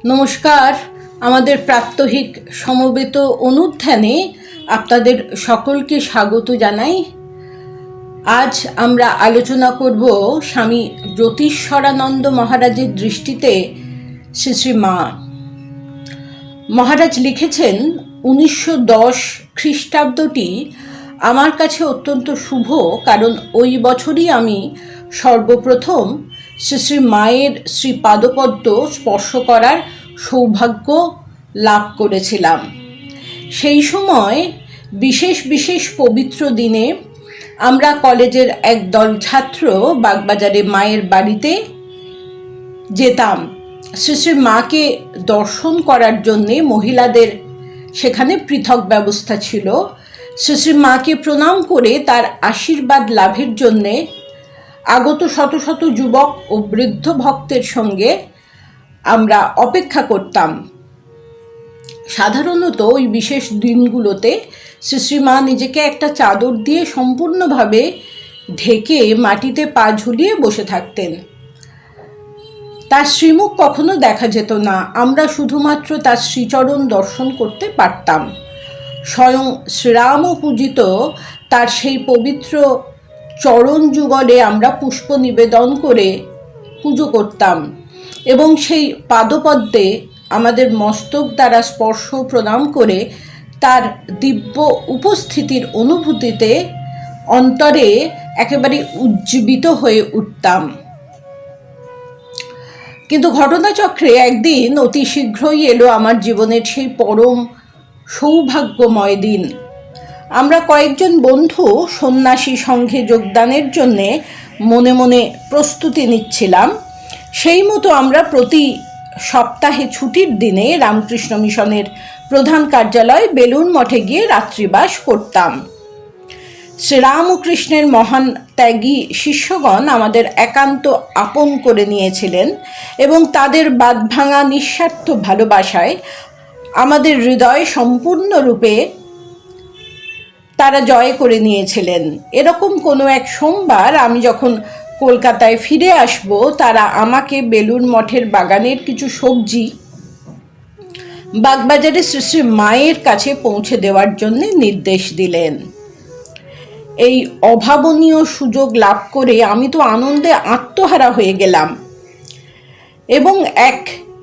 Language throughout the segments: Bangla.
নমস্কার। আমাদের প্রাত্যহিক সমবেত অনুধ্যানে আপনাদের সকলকে স্বাগত জানাই। আজ আমরা আলোচনা করব স্বামী জ্যোতিষ্বরানন্দ মহারাজের দৃষ্টিতে শ্রী শ্রী মা। মহারাজ লিখেছেন 1910 খ্রিস্টাব্দটি আমার কাছে অত্যন্ত শুভ, কারণ ওই বছরই আমি সর্বপ্রথম শ্রী শ্রী মায়ের শ্রীপাদপদ্ম স্পর্শ করার সৌভাগ্য লাভ করেছিলাম। সেই সময় বিশেষ বিশেষ পবিত্র দিনে আমরা কলেজের একদল ছাত্র বাগবাজারে মায়ের বাড়িতে যেতাম। শ্রী শ্রী মাকে দর্শন করার জন্যে মহিলাদের সেখানে পৃথক ব্যবস্থা ছিল। শ্রী শ্রী মাকে প্রণাম করে তার আশীর্বাদ লাভের জন্যে আগত শত শত যুবক ও বৃদ্ধ ভক্তের সঙ্গে আমরা অপেক্ষা করতাম। সাধারণত ওই বিশেষ দিনগুলোতে শ্রী শ্রী মা নিজেকে একটা চাদর দিয়ে সম্পূর্ণভাবে ঢেকে মাটিতে পা ঝুলিয়ে বসে থাকতেন। তার শ্রীমুখ কখনো দেখা যেত না, আমরা শুধুমাত্র তার শ্রীচরণ দর্শন করতে পারতাম। স্বয়ং শ্রীরামও পূজিত তার সেই পবিত্র চরণ যুগলে আমরা পুষ্প নিবেদন করে পুজো করতাম এবং সেই পাদপদ্মে আমাদের মস্তক দ্বারা স্পর্শ প্রদান করে তার দিব্য উপস্থিতির অনুভূতিতে অন্তরে একেবারে উজ্জীবিত হয়ে উঠতাম। কিন্তু ঘটনাচক্রে একদিন অতি শীঘ্রই এলো আমার জীবনের সেই পরম সৌভাগ্যময় দিন। আমরা কয়েকজন বন্ধু সন্ন্যাসী সংঘে যোগদানের জন্যে মনে মনে প্রস্তুতি নিচ্ছিলাম। সেই মতো আমরা প্রতি সপ্তাহে ছুটির দিনে রামকৃষ্ণ মিশনের প্রধান কার্যালয় বেলুন মঠে গিয়ে রাত্রিবাস করতাম। শ্রীরামকৃষ্ণের মহান ত্যাগী শিষ্যগণ আমাদের একান্ত আপন করে নিয়েছিলেন এবং তাদের বাঁধভাঙা নিঃস্বার্থ ভালোবাসায় আমাদের হৃদয় সম্পূর্ণরূপে তারা জয় করে নিয়েছিলেন। এরকম কোনো এক সোমবার আমি যখন কলকাতায় ফিরে আসব, তারা আমাকে বেলুন মঠের বাগানের কিছু সবজি বাগবাজারে শ্রী শ্রী মায়ের কাছে পৌঁছে দেওয়ার জন্য নির্দেশ দিলেন। এই অভাবনীয় সুযোগ লাভ করে আমি তো আনন্দে আত্মহারা হয়ে গেলাম এবং এক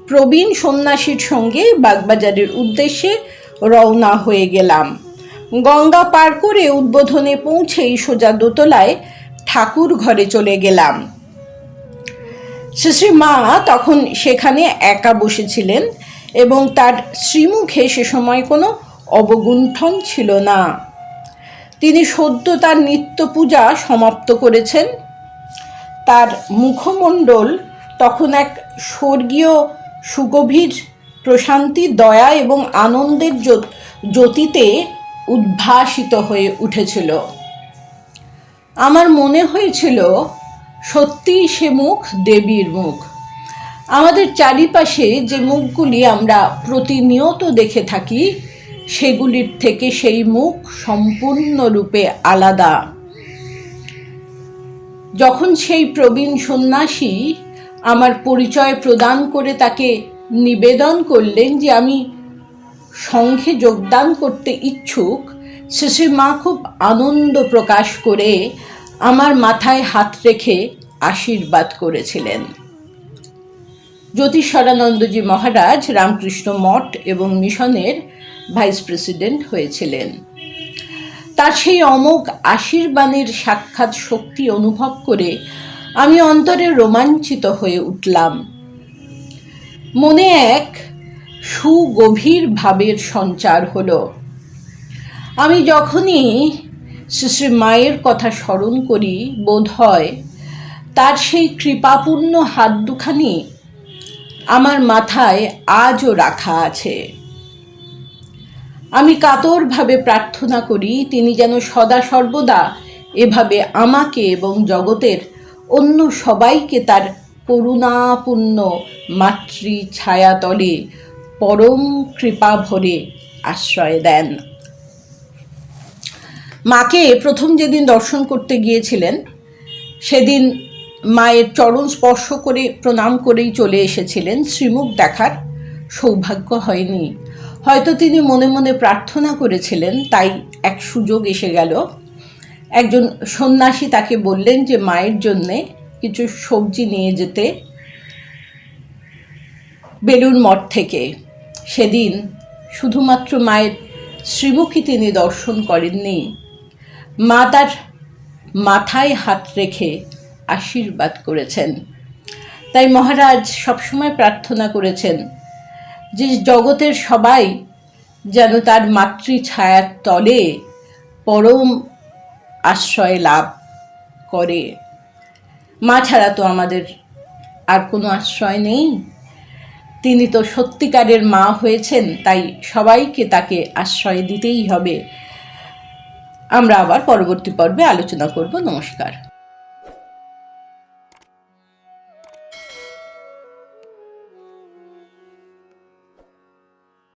প্রবীণ সন্ন্যাসীর সঙ্গে বাগবাজারের উদ্দেশ্যে রওনা হয়ে গেলাম। গঙ্গা পার করে উদ্বোধনে পৌঁছেই সোজা দোতলায় ঠাকুর ঘরে চলে গেলাম। শ্রী শ্রী মা তখন সেখানে একা বসেছিলেন এবং তার শ্রীমুখে সে সময় কোনো অবগুণ্ঠন ছিল না। তিনি সদ্য তার নিত্য পূজা সমাপ্ত করেছেন। তার মুখমণ্ডল তখন এক স্বর্গীয় সুগভীর প্রশান্তি, দয়া এবং আনন্দের জ্যোতিতে উদ্ভাসিত হয়ে উঠেছিল। আমার মনে হয়েছিল সত্যিই সে মুখ দেবীর মুখ। আমাদের চারিপাশে যে মুখগুলি আমরা প্রতিনিয়ত দেখে থাকি, সেগুলির থেকে সেই মুখ সম্পূর্ণরূপে আলাদা। যখন সেই প্রবীণ সন্ন্যাসী আমার পরিচয় প্রদান করে তাকে নিবেদন করলেন যে আমি সংঘে যোগদান করতে ইচ্ছুক, শ্রী শ্রী মা খুব আনন্দ প্রকাশ করে আমার মাথায় হাত রেখে আশীর্বাদ করেছিলেন। জ্যোতিষ্বরানন্দজি মহারাজ রামকৃষ্ণ মঠ এবং মিশনের ভাইস প্রেসিডেন্ট হয়েছিলেন। তার সেই অমোঘ আশীর্বাণের সাক্ষাৎ শক্তি অনুভব করে আমি অন্তরে রোমাঞ্চিত হয়ে উঠলাম। মনে এক সুগভীর ভাবের সঞ্চার হলো। আমি যখনই শ্রী শ্রী মায়ের কথা স্মরণ করি, বোধ হয় তার সেই কৃপাপূর্ণ হাত দুখানি আমার মাথায় আজও রাখা আছে। আমি কাতরভাবে প্রার্থনা করি তিনি যেন সদা সর্বদা এভাবে আমাকে এবং জগতের অন্য সবাইকে তার করুণাপূর্ণ মাতৃ ছায়াতলে পরম কৃপা ভরে আশ্রয় দেন। মাকে প্রথম যেদিন দর্শন করতে গিয়েছিলেন, সেদিন মায়ের চরণ স্পর্শ করে প্রণাম করেই চলে এসেছিলেন। শ্রীমুখ দেখার সৌভাগ্য হয়নি। হয়তো তিনি মনে মনে প্রার্থনা করেছিলেন, তাই এক সুযোগ এসে গেল। একজন সন্ন্যাসী তাকে বললেন যে মায়ের জন্যে কিছু সবজি নিয়ে যেতে বেলুড় মঠ থেকে। সেদিন শুধুমাত্র মায়ের শ্রীমুখী তিনি দর্শন করেননি, মা তার মাথায় হাত রেখে আশীর্বাদ করেছেন। তাই মহারাজ সবসময় প্রার্থনা করেছেন যে জগতের সবাই যেন তার মাতৃছায়ার তলে পরম আশ্রয় লাভ করে। মা ছাড়া তো আমাদের আর কোনো আশ্রয় নেই। তিনি তো সত্যিকারের মা হয়েছেন, তাই সবাইকে তাকে আশ্রয় দিতেই হবে। আমরা আবার পরবর্তী পর্বে আলোচনা করব। নমস্কার।